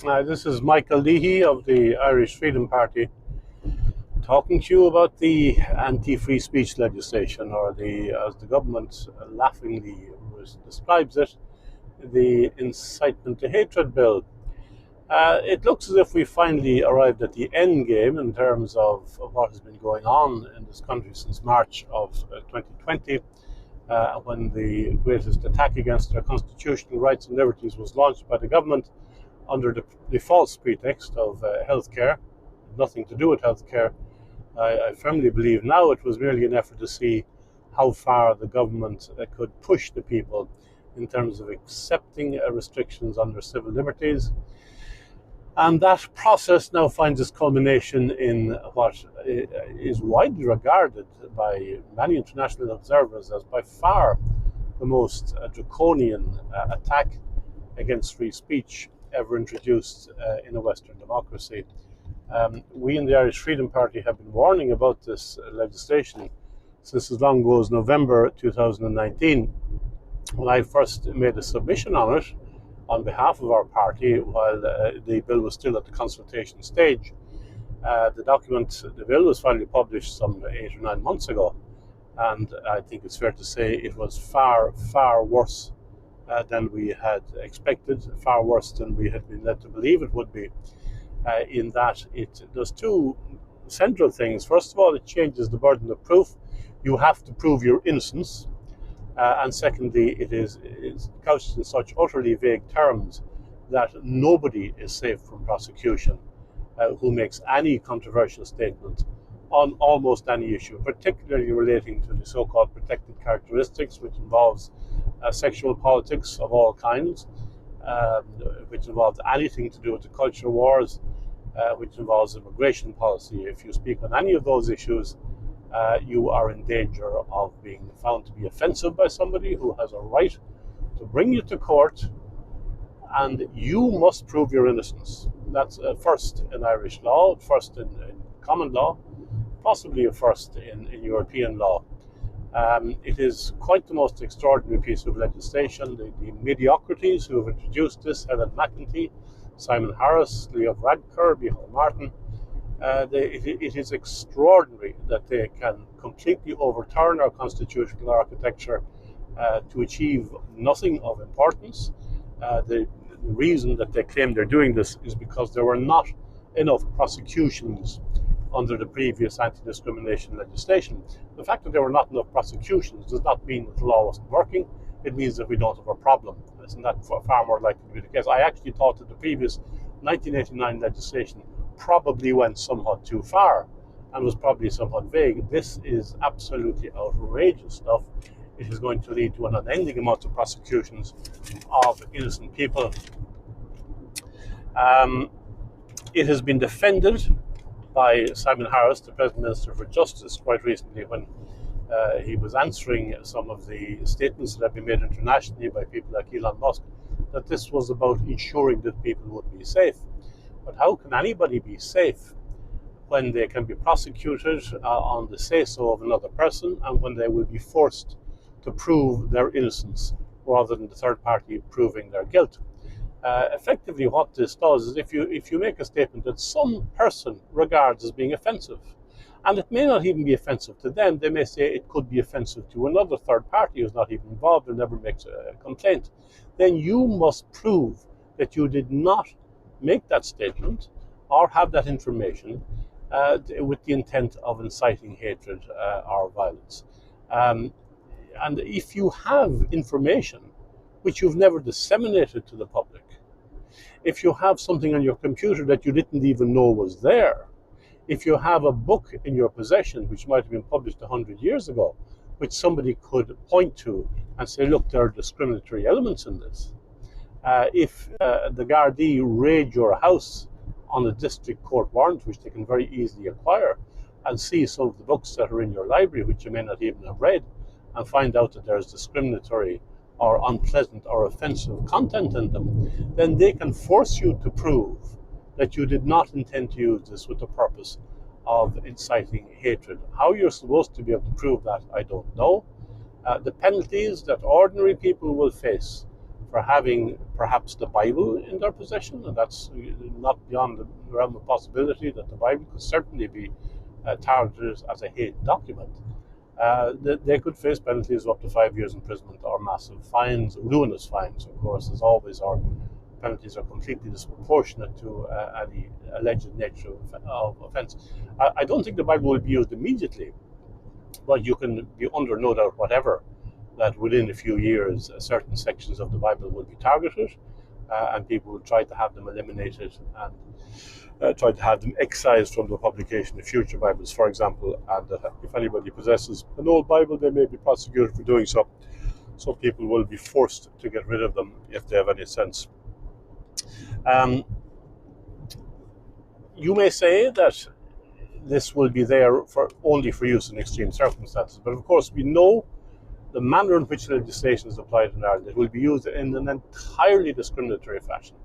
This is Michael Leahy of the Irish Freedom Party talking to you about the anti-free speech legislation, or as the government laughingly describes it, the incitement to hatred bill. It looks as if we finally arrived at the end game in terms of what has been going on in this country since March of 2020, when the greatest attack against our constitutional rights and liberties was launched by the government under the false pretext of healthcare, nothing to do with healthcare. I firmly believe now it was merely an effort to see how far the government could push the people in terms of accepting restrictions under civil liberties. And that process now finds its culmination in what is widely regarded by many international observers as by far the most draconian attack against free speech ever introduced in a Western democracy. We in the Irish Freedom Party have been warning about this legislation since as long ago as November 2019, when I first made a submission on it on behalf of our party while the bill was still at the consultation stage. The bill was finally published some 8 or 9 months ago, and I think it's fair to say it was far, far worse than we had expected, far worse than we had been led to believe it would be, in that it does two central things. First of all, it changes the burden of proof. You have to prove your innocence. And secondly, it's couched in such utterly vague terms that nobody is safe from prosecution who makes any controversial statement on almost any issue, particularly relating to the so-called protected characteristics, which involves sexual politics of all kinds, which involves anything to do with the culture wars, which involves immigration policy. If you speak on any of those issues, you are in danger of being found to be offensive by somebody who has a right to bring you to court, and you must prove your innocence. That's first in Irish law, first in common law, possibly a first in European law. It is quite the most extraordinary piece of legislation. The mediocrities who have introduced this, Helen McEntee, Simon Harris, Leo Varadkar, Micheál Martin, it is extraordinary that they can completely overturn our constitutional architecture to achieve nothing of importance. The reason that they claim they're doing this is because there were not enough prosecutions under the previous anti-discrimination legislation. The fact that there were not enough prosecutions does not mean that the law wasn't working. It means that we don't have a problem. Isn't that far more likely to be the case? I actually thought that the previous 1989 legislation probably went somewhat too far and was probably somewhat vague. This is absolutely outrageous stuff. It is going to lead to an unending amount of prosecutions of innocent people. It has been defended by Simon Harris, the Present Minister for Justice, quite recently when he was answering some of the statements that have been made internationally by people like Elon Musk, that this was about ensuring that people would be safe. But how can anybody be safe when they can be prosecuted on the say-so of another person, and when they will be forced to prove their innocence rather than the third party proving their guilt? Effectively, what this does is if you make a statement that some person regards as being offensive, and it may not even be offensive to them, they may say it could be offensive to another third party who's not even involved and never makes a complaint, then you must prove that you did not make that statement or have that information with the intent of inciting hatred or violence. And if you have information which you've never disseminated to the public, if you have something on your computer that you didn't even know was there, if you have a book in your possession which might have been published 100 years ago, which somebody could point to and say, look, there are discriminatory elements in this. If the Gardaí raid your house on a district court warrant, which they can very easily acquire, and see some of the books that are in your library, which you may not even have read, and find out that there's discriminatory or unpleasant or offensive content in them, then they can force you to prove that you did not intend to use this with the purpose of inciting hatred. How you're supposed to be able to prove that, I don't know. The penalties that ordinary people will face for having perhaps the Bible in their possession, and that's not beyond the realm of possibility that the Bible could certainly be targeted as a hate document. They could face penalties of up to 5 years imprisonment or massive fines, ruinous fines, of course, as always. Our penalties are completely disproportionate to any alleged nature of offence. I don't think the Bible will be used immediately, but you can be under no doubt whatever that within a few years certain sections of the Bible will be targeted, and people will try to have them eliminated and try to have them excised from the publication of future Bibles, for example. And if anybody possesses an old Bible, they may be prosecuted for doing so. So people will be forced to get rid of them if they have any sense. You may say that this will be there only for use in extreme circumstances, but of course we know the manner in which legislation is applied in Ireland. It will be used in an entirely discriminatory fashion.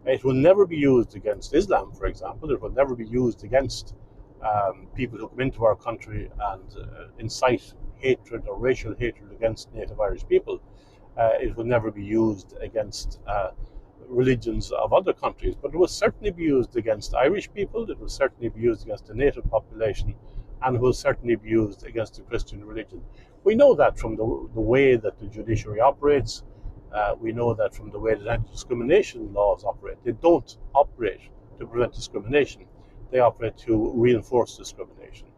It will never be used against Islam, for example. It will never be used against people who come into our country and incite hatred or racial hatred against native Irish people. It will never be used against religions of other countries, but it will certainly be used against Irish people. It will certainly be used against the native population, and it will certainly be used against the Christian religion. We know that from the way that the judiciary operates. We know that from the way that anti-discrimination laws operate. They don't operate to prevent discrimination. They operate to reinforce discrimination.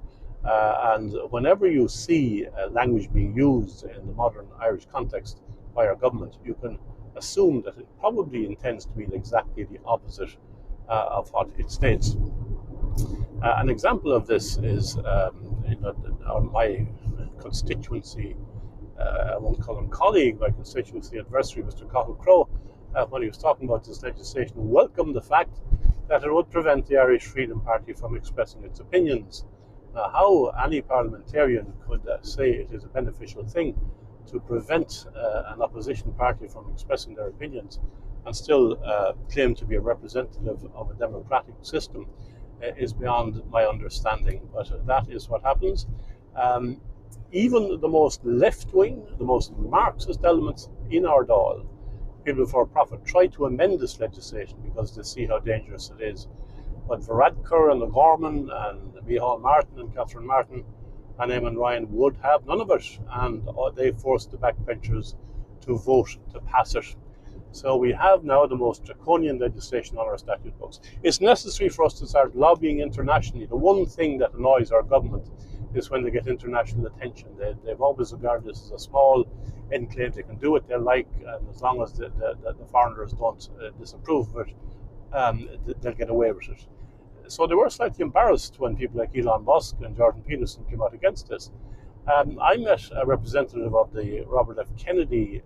And whenever you see language being used in the modern Irish context by our government, you can assume that it probably intends to mean exactly the opposite of what it states. An example of this is my constituency, I won't call him colleague, my constituency adversary, Mr. Cathal Crowe, when he was talking about this legislation, welcomed the fact that it would prevent the Irish Freedom Party from expressing its opinions. Now, how any parliamentarian could say it is a beneficial thing to prevent an opposition party from expressing their opinions and still claim to be a representative of a democratic system is beyond my understanding. But that is what happens. Even the most left-wing, the most Marxist elements in our Dáil, people for profit, try to amend this legislation because they see how dangerous it is. But Varadkar and O'Gorman and Micheál Martin and Catherine Martin and Eamon Ryan would have none of it, and they forced the backbenchers to vote to pass it. So we have now the most draconian legislation on our statute books. It's necessary for us to start lobbying internationally. The one thing that annoys our government is when they get international attention. They've always regarded this as a small enclave. They can do what they like, and as long as the foreigners don't disapprove of it, they'll get away with it. So they were slightly embarrassed when people like Elon Musk and Jordan Peterson came out against this. I met a representative of the Robert F. Kennedy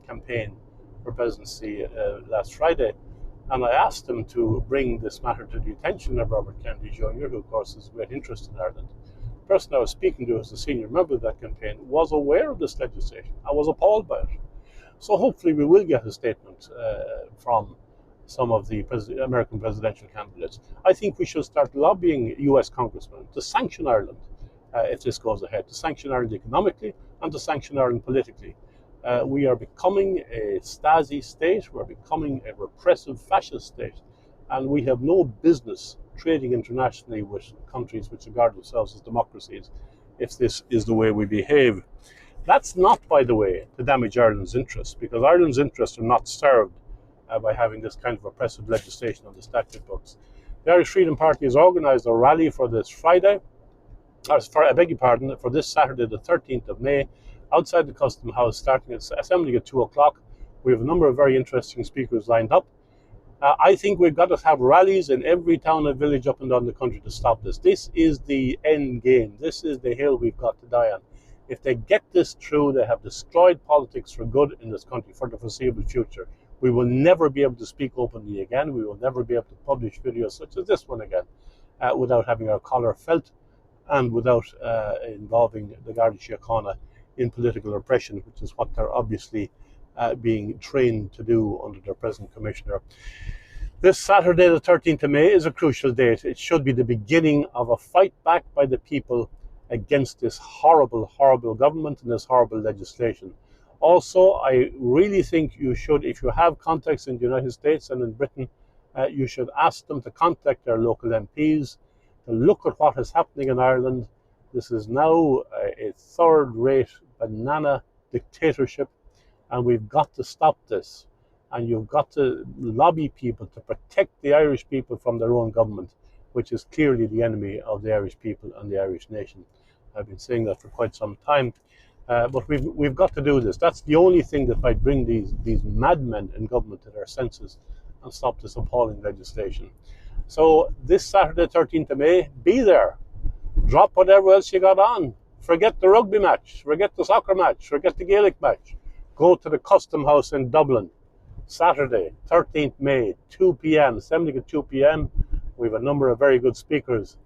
campaign for presidency last Friday, and I asked him to bring this matter to the attention of Robert Kennedy Jr., who of course has great interest in Ireland. The person I was speaking to as a senior member of that campaign was aware of this legislation. I was appalled by it. So hopefully we will get a statement from some of the American presidential candidates. I think we should start lobbying US congressmen to sanction Ireland if this goes ahead, to sanction Ireland economically and to sanction Ireland politically. We are becoming a Stasi state, we're becoming a repressive fascist state, and we have no business trading internationally with countries which regard themselves as democracies if this is the way we behave. That's not, by the way, to damage Ireland's interests, because Ireland's interests are not served by having this kind of oppressive legislation on the statute books. The Irish Freedom Party has organised a rally for this Friday, for this Saturday, the 13th of May, outside the Custom House, assembling at 2 o'clock. We have a number of very interesting speakers lined up. I think we've got to have rallies in every town and village up and down the country to stop this. This is the end game. This is the hill we've got to die on. If they get this through, they have destroyed politics for good in this country for the foreseeable future. We will never be able to speak openly again. We will never be able to publish videos such as this one again without having our collar felt and without involving the Garda Síochána in political oppression, which is what they're obviously being trained to do under their present commissioner. This Saturday, the 13th of May, is a crucial date. It should be the beginning of a fight back by the people against this horrible, horrible government and this horrible legislation. Also, I really think you should, if you have contacts in the United States and in Britain, you should ask them to contact their local MPs to look at what is happening in Ireland. This is now a third-rate banana dictatorship, and we've got to stop this. And you've got to lobby people to protect the Irish people from their own government, which is clearly the enemy of the Irish people and the Irish nation. I've been saying that for quite some time. But we've got to do this. That's the only thing that might bring these madmen in government to their senses and stop this appalling legislation. So this Saturday, 13th of May, be there. Drop whatever else you got on. Forget the rugby match. Forget the soccer match. Forget the Gaelic match. Go to the Custom House in Dublin. Saturday, 13th May, 2 p.m., assembling at 2 p.m. We have a number of very good speakers,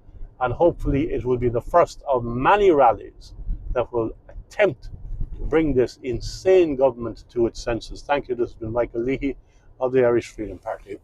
and hopefully it will be the first of many rallies that will attempt to bring this insane government to its senses. Thank you. This has been Michael Leahy of the Irish Freedom Party.